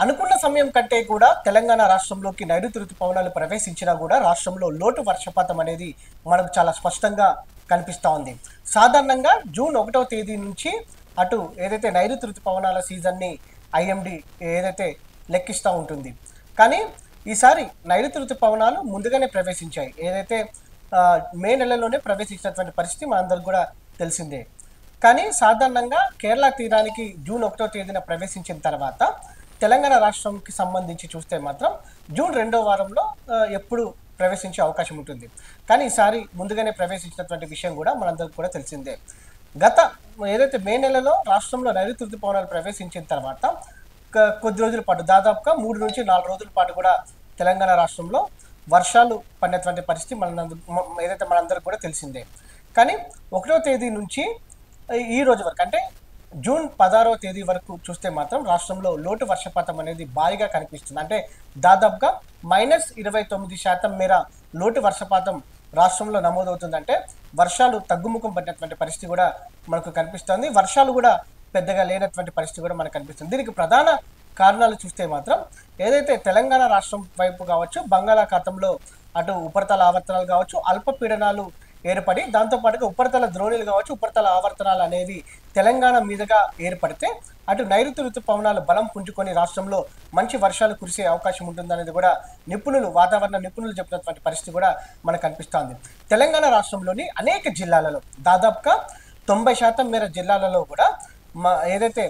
అనుకున్న సమయం కంటే కూడా తెలంగాణ రాష్ట్రంలోకి నైరుతి ఋతుపవనాలు ప్రవేశించినా కూడా రాష్ట్రంలో లోటు వర్షపాతం అనేది మనకు చాలా స్పష్టంగా కనిపిస్తూ ఉంది. సాధారణంగా జూన్ 1వ తేదీ నుంచి అటు ఏదైతే నైరుతి ఋతుపవనాల సీజన్ని ఐఎండి ఏదైతే లెక్కిస్తూ ఉంటుంది. కానీ ఈసారి నైరుతి ఋతుపవనాలు ముందుగానే ప్రవేశించాయి. ఏదైతే మే నెలలోనే ప్రవేశించినటువంటి పరిస్థితి మనందరికి కూడా తెలిసిందే. కానీ సాధారణంగా కేరళ తీరానికి జూన్ 1వ తేదీన ప్రవేశించిన తర్వాత తెలంగాణ రాష్ట్రంకి సంబంధించి చూస్తే మాత్రం జూన్ 2వ వారంలో ఎప్పుడు ప్రవేశించే అవకాశం ఉంటుంది. కానీ ఈసారి ముందుగానే ప్రవేశించినటువంటి విషయం కూడా మనందరికి కూడా తెలిసిందే. గత ఏదైతే మే నెలలో రాష్ట్రంలో నైరుతి ఋతుపవనాలు ప్రవేశించిన తర్వాత కొద్ది రోజుల పాటు దాదాపుగా 3 నుంచి 4 రోజుల పాటు కూడా తెలంగాణ రాష్ట్రంలో వర్షాలు పడినటువంటి పరిస్థితి ఏదైతే మనందరికి కూడా తెలిసిందే. కానీ 1వ తేదీ నుంచి ఈ రోజు వరకు అంటే జూన్ 16వ తేదీ వరకు చూస్తే మాత్రం రాష్ట్రంలో లోటు వర్షపాతం అనేది భారీగా కనిపిస్తుంది. అంటే దాదాపుగా -29% మేర లోటు వర్షపాతం రాష్ట్రంలో నమోదవుతుందంటే వర్షాలు తగ్గుముఖం పడినటువంటి పరిస్థితి కూడా మనకు కనిపిస్తుంది. వర్షాలు కూడా పెద్దగా లేనటువంటి పరిస్థితి కూడా మనకు కనిపిస్తుంది. దీనికి ప్రధాన కారణాలు చూస్తే మాత్రం ఏదైతే తెలంగాణ రాష్ట్రం వైపు కావచ్చు, బంగాళాఖాతంలో అటు ఉపరితల ఆవర్తనాలు కావచ్చు, అల్పపీడనాలు ఏర్పడి దాంతోపాటుగా ఉపరితల ద్రోణులు కావచ్చు, ఉపరితల ఆవర్తనాలు అనేవి తెలంగాణ మీదుగా ఏర్పడితే అటు నైరుతి ఋతుపవనాలు బలం పుంజుకొని రాష్ట్రంలో మంచి వర్షాలు కురిసే అవకాశం ఉంటుందనేది కూడా వాతావరణ నిపుణులు చెప్పినటువంటి పరిస్థితి కూడా మనకు కనిపిస్తోంది. తెలంగాణ రాష్ట్రంలోని అనేక జిల్లాలలో దాదాపుగా 90% మేర జిల్లాలలో కూడా ఏదైతే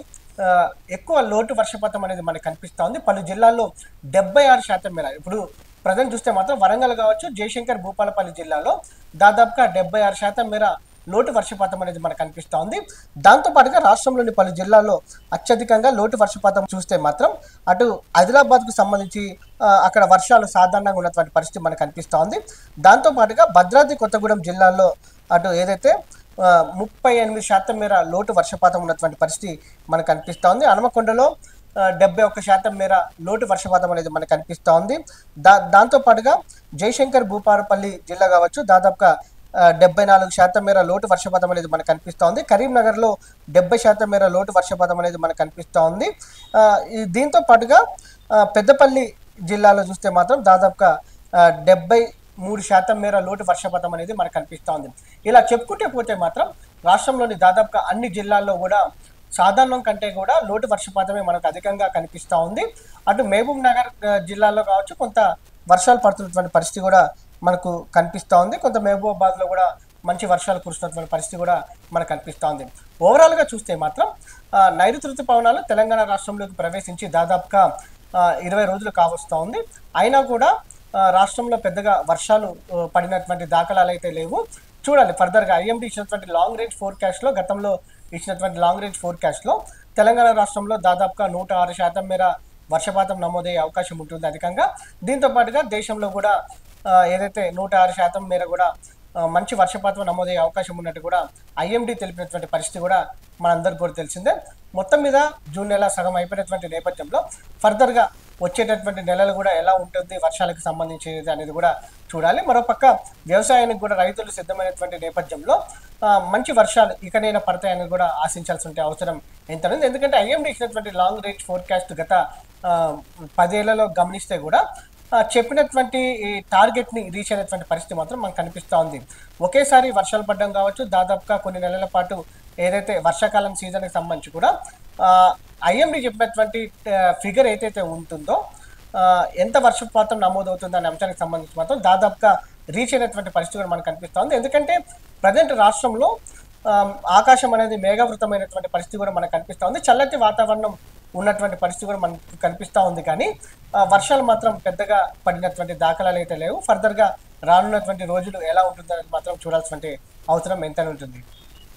ఎక్కువ లోటు వర్షపాతం అనేది మనకు కనిపిస్తూ ఉంది. పలు జిల్లాల్లో 76% మేర ఇప్పుడు ప్రజెంట్ చూస్తే మాత్రం వరంగల్ కావచ్చు, జయశంకర్ భూపాలపల్లి జిల్లాలో దాదాపుగా 76% మేర లోటు వర్షపాతం అనేది మనకు కనిపిస్తూ ఉంది. దాంతోపాటుగా రాష్ట్రంలోని పలు జిల్లాల్లో అత్యధికంగా లోటు వర్షపాతం చూస్తే మాత్రం అటు ఆదిలాబాద్కు సంబంధించి అక్కడ వర్షాలు సాధారణంగా ఉన్నటువంటి పరిస్థితి మనకు కనిపిస్తూ ఉంది. దాంతోపాటుగా భద్రాద్రి కొత్తగూడెం జిల్లాల్లో అటు ఏదైతే 38% మేర లోటు వర్షపాతం ఉన్నటువంటి పరిస్థితి మనకు కనిపిస్తూ ఉంది. హనుమకొండలో 71% మేర లోటు వర్షపాతం అనేది మనకు కనిపిస్తూ ఉంది. దాంతోపాటుగా జయశంకర్ భూపాలపల్లి జిల్లా కావచ్చు, దాదాపుగా 74% మేర లోటు వర్షపాతం అనేది మనకు కనిపిస్తూ ఉంది. కరీంనగర్లో 70% మేర లోటు వర్షపాతం అనేది మనకు కనిపిస్తూ ఉంది. దీంతో పాటుగా పెద్దపల్లి జిల్లాలో చూస్తే మాత్రం దాదాపుగా 73% మేర లోటు వర్షపాతం అనేది మనకు కనిపిస్తూ ఉంది. ఇలా చెప్పుకుంటే పోతే మాత్రం రాష్ట్రంలోని దాదాపుగా అన్ని జిల్లాల్లో కూడా సాధారణం కంటే కూడా లోటు వర్షపాతమే మనకు అధికంగా కనిపిస్తూ ఉంది. అటు మహబూబ్ నగర్ జిల్లాలో కావచ్చు కొంత వర్షాలు పడుతున్నటువంటి పరిస్థితి కూడా మనకు కనిపిస్తూ ఉంది. కొంత మహబూబాబాద్లో కూడా మంచి వర్షాలు కురుస్తున్నటువంటి పరిస్థితి కూడా మనకు కనిపిస్తూ ఉంది. ఓవరాల్గా చూస్తే మాత్రం నైరుతి ఋతుపవనాలు తెలంగాణ రాష్ట్రంలోకి ప్రవేశించి దాదాపుగా 20 రోజులు కావస్తూ ఉంది. అయినా కూడా రాష్ట్రంలో పెద్దగా వర్షాలు పడినటువంటి దాఖలాలు అయితే లేవు. చూడాలి ఫర్దర్గా ఐఎండీ ఇచ్చినటువంటి లాంగ్ రేంజ్ ఫోర్కాస్ట్లో గతంలో ఇచ్చినటువంటి లాంగ్ రేంజ్ ఫోర్కాస్ట్లో తెలంగాణ రాష్ట్రంలో దాదాపుగా 106% మేర వర్షపాతం నమోదయ్యే అవకాశం ఉంటుంది అధికంగా. దీంతో పాటుగా దేశంలో కూడా ఏదైతే 106% మేర కూడా మంచి వర్షపాతం నమోదయ్యే అవకాశం ఉన్నట్టు కూడా ఐఎండీ తెలిపినటువంటి పరిస్థితి కూడా మనందరికీ కూడా తెలిసిందే. మొత్తం మీద జూన్ నెల సగం అయిపోయినటువంటి నేపథ్యంలో ఫర్దర్గా వచ్చేటటువంటి నెలలు కూడా ఎలా ఉంటుంది వర్షాలకు సంబంధించేది అనేది కూడా చూడాలి. మరోపక్క వ్యవసాయానికి కూడా రైతులు సిద్ధమైనటువంటి నేపథ్యంలో మంచి వర్షాలు ఇకనైనా పడతాయని కూడా ఆశించాల్సిన అవసరం ఎంత ఉంది. ఎందుకంటే ఐఎండీ ఇచ్చినటువంటి లాంగ్ రేంజ్ ఫోర్కాస్ట్ గత 10 ఏళ్లలో గమనిస్తే కూడా చెప్పినటువంటి ఈ టార్గెట్ని రీచ్ అయినటువంటి పరిస్థితి మాత్రం మనకు కనిపిస్తూ ఉంది. ఒకేసారి వర్షాలు పడడం కావచ్చు, దాదాపుగా కొన్ని నెలల పాటు ఏదైతే వర్షాకాలం సీజన్కి సంబంధించి కూడా ఐఎండీ చెప్పినటువంటి ఫిగర్ ఏదైతే ఉంటుందో ఎంత వర్షపాతం నమోదవుతుందో అనే అంశానికి సంబంధించి మాత్రం దాదాపుగా రీచ్ అయినటువంటి పరిస్థితి కూడా మనకు కనిపిస్తూ ఉంది. ఎందుకంటే ప్రజెంట్ రాష్ట్రంలో ఆకాశం అనేది మేఘావృతమైనటువంటి పరిస్థితి కూడా మనకు కనిపిస్తూ ఉంది. చల్లటి వాతావరణం ఉన్నటువంటి పరిస్థితి కూడా మనకు కనిపిస్తూ ఉంది. కానీ వర్షాలు మాత్రం పెద్దగా పడినటువంటి దాఖలాలు అయితే లేవు. ఫర్దర్గా రానున్నటువంటి రోజులు ఎలా ఉంటుందనేది మాత్రం చూడాల్సిన అవసరం ఎంతైనా ఉంటుంది.